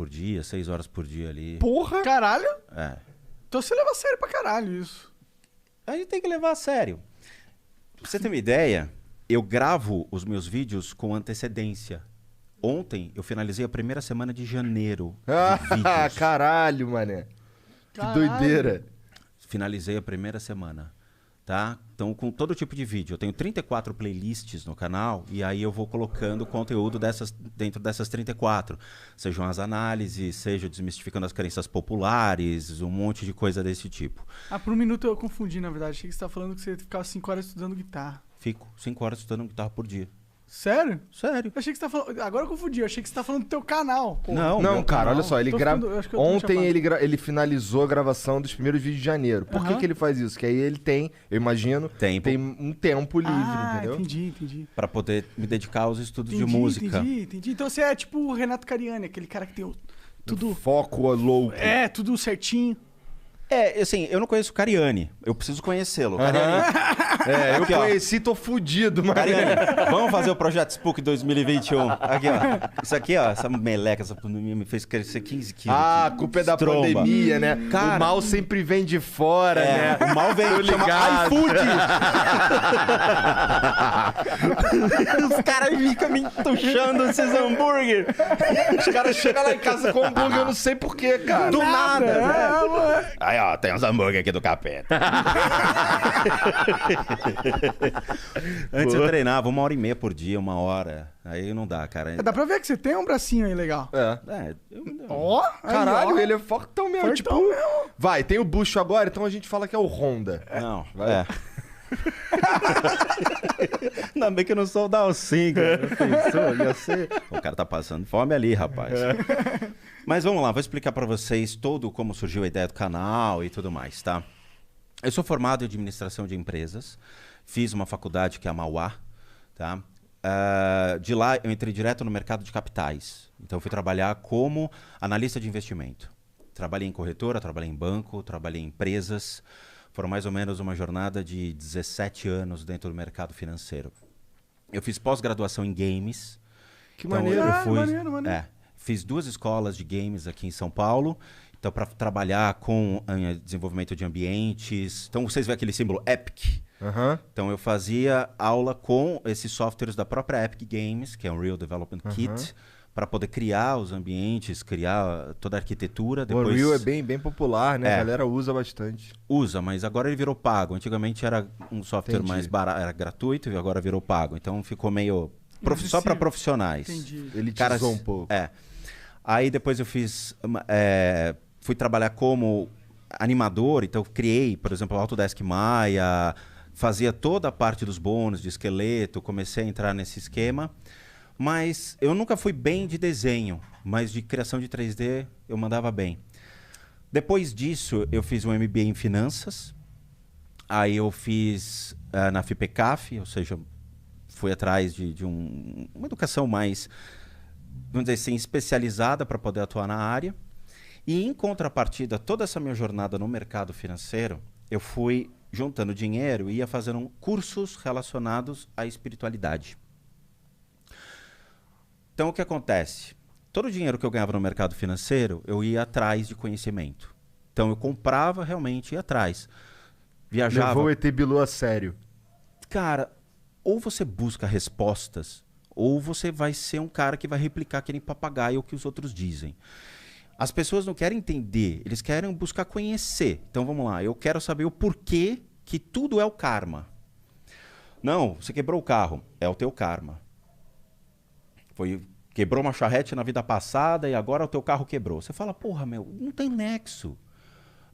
por dia, 6 horas por dia ali. Porra! Caralho! É. Então você leva a sério pra caralho isso. A gente tem que levar a sério. Pra você ter uma ideia, eu gravo os meus vídeos com antecedência. Ontem eu finalizei a primeira semana de janeiro de vídeos. Caralho, mané. Que doideira. Finalizei a primeira semana, tá? Então, com todo tipo de vídeo. Eu tenho 34 playlists no canal e aí eu vou colocando conteúdo dentro dessas 34. Sejam as análises, seja desmistificando as crenças populares, um monte de coisa desse tipo. Por um minuto eu confundi, na verdade. Achei que você tava falando que você ficava 5 horas estudando guitarra. Fico 5 horas estudando guitarra por dia. Sério? Sério. Eu achei que você tava falando... Agora eu confundi. Eu achei que você tava falando do teu canal. Porra. Não, cara, olha só. Ele Ontem ele... ele finalizou a gravação dos primeiros vídeos de janeiro. Por que ele faz isso? Que aí ele tem, eu imagino, tem um tempo livre, entendeu? Entendi. Pra poder me dedicar aos estudos de música. Entendi. Então você é tipo o Renato Cariani, aquele cara que tem tudo... Foco louco. Tudo certinho. Assim, eu não conheço o Cariani. Eu preciso conhecê-lo. Cariani. Eu conheci, tô fudido, mano. Cariani, vamos fazer o Projeto Spook 2021. Aqui, ó. Isso aqui, ó. Essa meleca, essa pandemia me fez crescer 15 quilos. A culpa é da pandemia, né? Cara, o mal sempre vem de fora, né? O mal vem Tô ligado. iFood. Os caras ficam me entuchando esses hambúrguer. Os caras chegam lá em casa com hambúrguer, eu não sei porquê, cara. Do nada. Aí, ó, tem uns hambúrguer aqui do Capeta. Antes eu treinava 1h30 por dia, 1 hora. Aí não dá, cara. Dá pra ver que você tem um bracinho aí legal. Caralho, ele é fortão mesmo. Vai, tem o bucho agora, então a gente fala que é o Honda. Não, vai. Ainda bem que eu não sou o Dalcin, cara. Pensou, ia ser... O cara tá passando fome ali, rapaz. Mas vamos lá, vou explicar pra vocês todo como surgiu a ideia do canal e tudo mais, tá? Eu sou formado em administração de empresas, fiz uma faculdade que é a Mauá, tá? De lá eu entrei direto no mercado de capitais. Então eu fui trabalhar como analista de investimento. Trabalhei em corretora, trabalhei em banco, trabalhei em empresas. Foram mais ou menos uma jornada de 17 anos dentro do mercado financeiro. Eu fiz pós-graduação em games. Que maneiro. Maneiro. Fiz 2 escolas de games aqui em São Paulo. Então, para trabalhar com desenvolvimento de ambientes. Então, vocês veem aquele símbolo Epic. Então, eu fazia aula com esses softwares da própria Epic Games, que é um Real Development Kit, para poder criar os ambientes, criar toda a arquitetura. Depois... O Unreal é bem popular, né? A galera usa bastante. Usa, mas agora ele virou pago. Antigamente era um software mais barato, era gratuito, e agora virou pago. Então ficou meio... só para profissionais. Entendi. Ele tizou um pouco. Aí depois eu fiz... fui trabalhar como animador, então eu criei, por exemplo, o Autodesk Maya, fazia toda a parte dos bônus, de esqueleto, comecei a entrar nesse esquema. Mas eu nunca fui bem de desenho, mas de criação de 3D eu mandava bem. Depois disso, eu fiz um MBA em finanças. Aí eu fiz na FIPECAF, ou seja, fui atrás de uma educação mais, vamos dizer assim, especializada para poder atuar na área. E em contrapartida, toda essa minha jornada no mercado financeiro, eu fui juntando dinheiro e ia fazendo cursos relacionados à espiritualidade. Então, o que acontece? Todo o dinheiro que eu ganhava no mercado financeiro, eu ia atrás de conhecimento. Então, eu comprava realmente, ia atrás. Viajava... Levou o ET Bilu a sério. Cara, ou você busca respostas, ou você vai ser um cara que vai replicar que nem papagaio o que os outros dizem. As pessoas não querem entender, eles querem buscar conhecer. Então, vamos lá, eu quero saber o porquê que tudo é o karma. Não, você quebrou o carro, é o teu karma. Quebrou uma charrete na vida passada e agora o teu carro quebrou. Você fala, porra, meu, não tem nexo.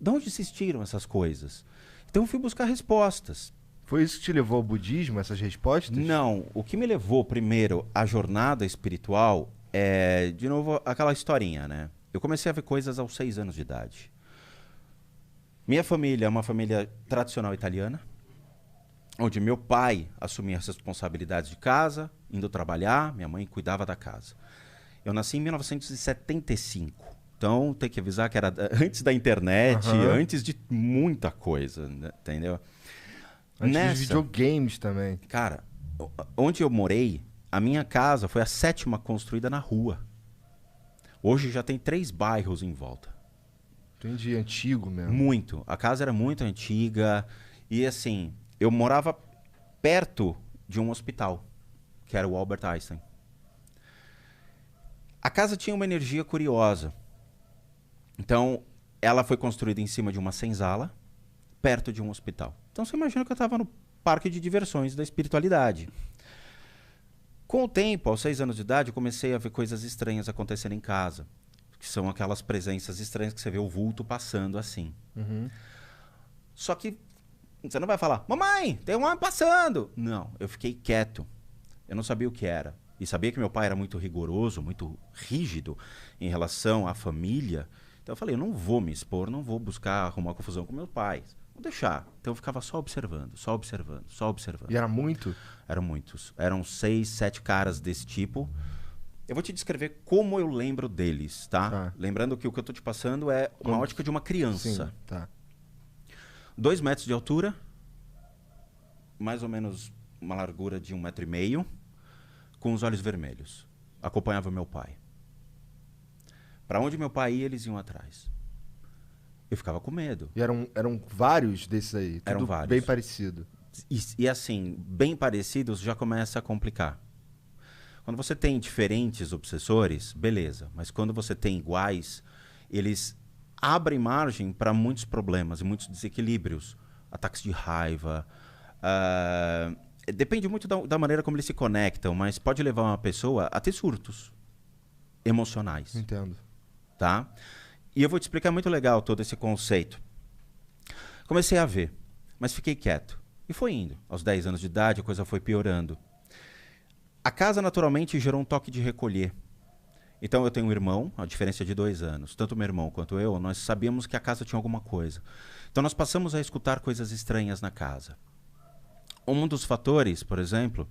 De onde vocês tiram essas coisas? Então eu fui buscar respostas. Foi isso que te levou ao budismo, essas respostas? Não, o que me levou primeiro à jornada espiritual é, de novo, aquela historinha, né? Eu comecei a ver coisas aos 6 anos de idade. Minha família é uma família tradicional italiana, onde meu pai assumia as responsabilidades de casa, indo trabalhar, minha mãe cuidava da casa. Eu nasci em 1975, então tem que avisar que era antes da internet, antes de muita coisa, né? Entendeu? Antes dos videogames também. Cara, onde eu morei, a minha casa foi a 7ª construída na rua. Hoje já tem 3 bairros em volta. Entendi, antigo mesmo. Muito. A casa era muito antiga. E assim, eu morava perto de um hospital, que era o Albert Einstein. A casa tinha uma energia curiosa. Então, ela foi construída em cima de uma senzala, perto de um hospital. Então, você imagina que eu estava no parque de diversões da espiritualidade. Com o tempo, aos 6 anos de idade, eu comecei a ver coisas estranhas acontecendo em casa. Que são aquelas presenças estranhas que você vê o vulto passando assim. Uhum. Só que você não vai falar, mamãe, tem um homem passando. Não, eu fiquei quieto. Eu não sabia o que era. E sabia que meu pai era muito rigoroso, muito rígido em relação à família. Então eu falei, eu não vou me expor, não vou buscar arrumar confusão com meus pais. Vou deixar. Então eu ficava só observando, só observando, só observando. E era muito? Eram muitos. Eram 6, 7 caras desse tipo. Eu vou te descrever como eu lembro deles, tá? Lembrando que o que eu tô te passando é uma ótica de uma criança. Sim, tá. 2 metros de altura, mais ou menos uma largura de 1,5 metro, com os olhos vermelhos. Acompanhava meu pai. Para onde meu pai ia, eles iam atrás. Eu ficava com medo. E eram vários desses aí? Tudo Eram vários. Bem parecido. E assim, bem parecidos já começa a complicar. Quando você tem diferentes obsessores, beleza. Mas quando você tem iguais, eles abrem margem para muitos problemas e muitos desequilíbrios. Ataques de raiva. Depende muito da maneira como eles se conectam, mas pode levar uma pessoa a ter surtos emocionais. Entendo. Tá? E eu vou te explicar muito legal todo esse conceito. Comecei a ver, mas fiquei quieto. E foi indo. Aos 10 anos de idade, a coisa foi piorando. A casa, naturalmente, gerou um toque de recolher. Então, eu tenho um irmão, a diferença é de 2 anos. Tanto meu irmão quanto eu, nós sabíamos que a casa tinha alguma coisa. Então, nós passamos a escutar coisas estranhas na casa. Um dos fatores, por exemplo,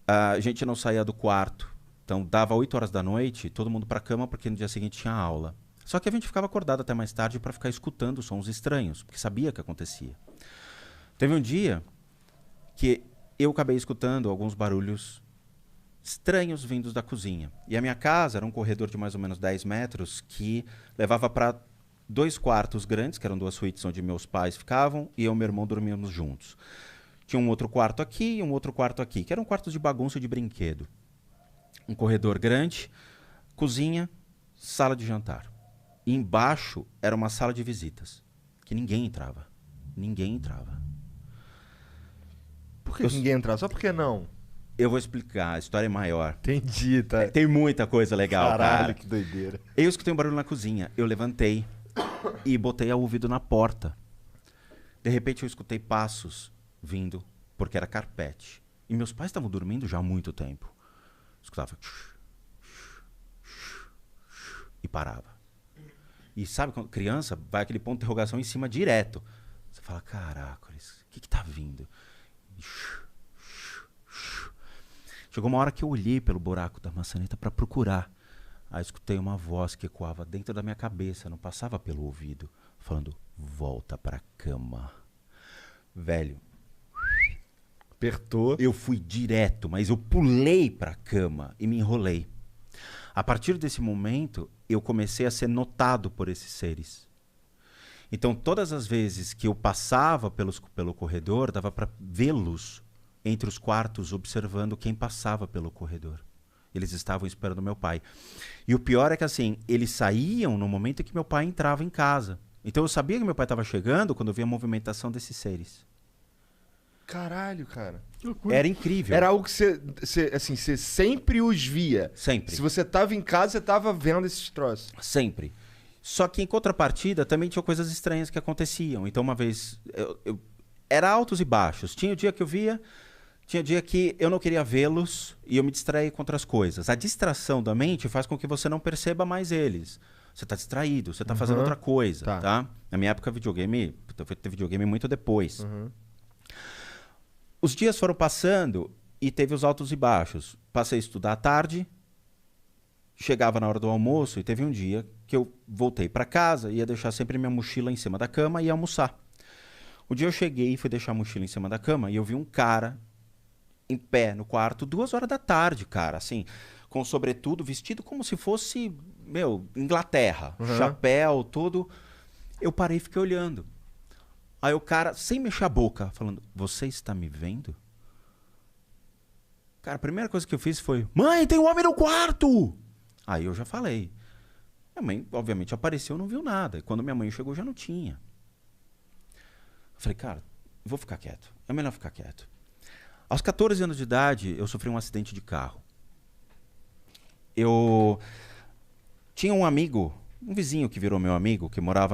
a gente não saía do quarto. Então, dava 8 horas da noite, todo mundo para a cama, porque no dia seguinte tinha aula. Só que a gente ficava acordado até mais tarde para ficar escutando sons estranhos, porque sabia que acontecia. Teve um dia que eu acabei escutando alguns barulhos estranhos vindos da cozinha. E a minha casa era um corredor de mais ou menos 10 metros que levava para 2 quartos grandes, que eram 2 suítes onde meus pais ficavam, e eu e meu irmão dormíamos juntos. Tinha um outro quarto aqui e um outro quarto aqui, que eram quartos de bagunça e de brinquedo. Um corredor grande, cozinha, sala de jantar. E embaixo era uma sala de visitas, que ninguém entrava. Ninguém entrava. Por que ninguém entrava? Só por que não? Eu vou explicar, a história é maior. Entendi, tá. Tem muita coisa legal, Caralho, cara. que doideira. Eu escutei um barulho na cozinha, eu levantei e botei o ouvido na porta. De repente eu escutei passos vindo, porque era carpete. E meus pais estavam dormindo já há muito tempo. Escutava e parava. E sabe, quando criança, vai aquele ponto de interrogação em cima direto. Você fala, caraca, o que tá vindo? Chegou uma hora que eu olhei pelo buraco da maçaneta para procurar. Aí escutei uma voz que ecoava dentro da minha cabeça, não passava pelo ouvido, falando, volta pra cama. Velho. Apertou. Eu fui direto, mas eu pulei pra cama e me enrolei. A partir desse momento, eu comecei a ser notado por esses seres. Então, todas as vezes que eu passava pelo corredor, dava para vê-los entre os quartos, observando quem passava pelo corredor. Eles estavam esperando meu pai. E o pior é que, assim, eles saíam no momento em que meu pai entrava em casa. Então, eu sabia que meu pai estava chegando quando eu via a movimentação desses seres. Caralho, cara. Que loucura. Era incrível. Era algo que você sempre os via. Sempre. Se você tava em casa, você tava vendo esses troços. Sempre. Só que em contrapartida também tinha coisas estranhas que aconteciam. Então uma vez, era altos e baixos. Tinha o dia que eu via, tinha dia que eu não queria vê-los e eu me distraía com outras coisas. A distração da mente faz com que você não perceba mais eles. Você está distraído, você está fazendo outra coisa. Tá. Na minha época, videogame, eu fui ter videogame muito depois. Os dias foram passando e teve os altos e baixos. Passei a estudar à tarde, chegava na hora do almoço e teve um dia que eu voltei para casa, ia deixar sempre minha mochila em cima da cama e ia almoçar. O dia eu cheguei e fui deixar a mochila em cima da cama e eu vi um cara em pé no quarto, 2 horas da tarde, cara, assim, com sobretudo, vestido como se fosse Inglaterra, chapéu, tudo. Eu parei e fiquei olhando. Aí o cara, sem mexer a boca, falando, você está me vendo? Cara, a primeira coisa que eu fiz foi, mãe, tem um homem no quarto! Aí eu já falei. Minha mãe, obviamente, apareceu, não viu nada. E quando minha mãe chegou, já não tinha. Eu falei, cara, vou ficar quieto. É melhor ficar quieto. Aos 14 anos de idade, eu sofri um acidente de carro. Eu tinha um amigo, um vizinho que virou meu amigo, que morava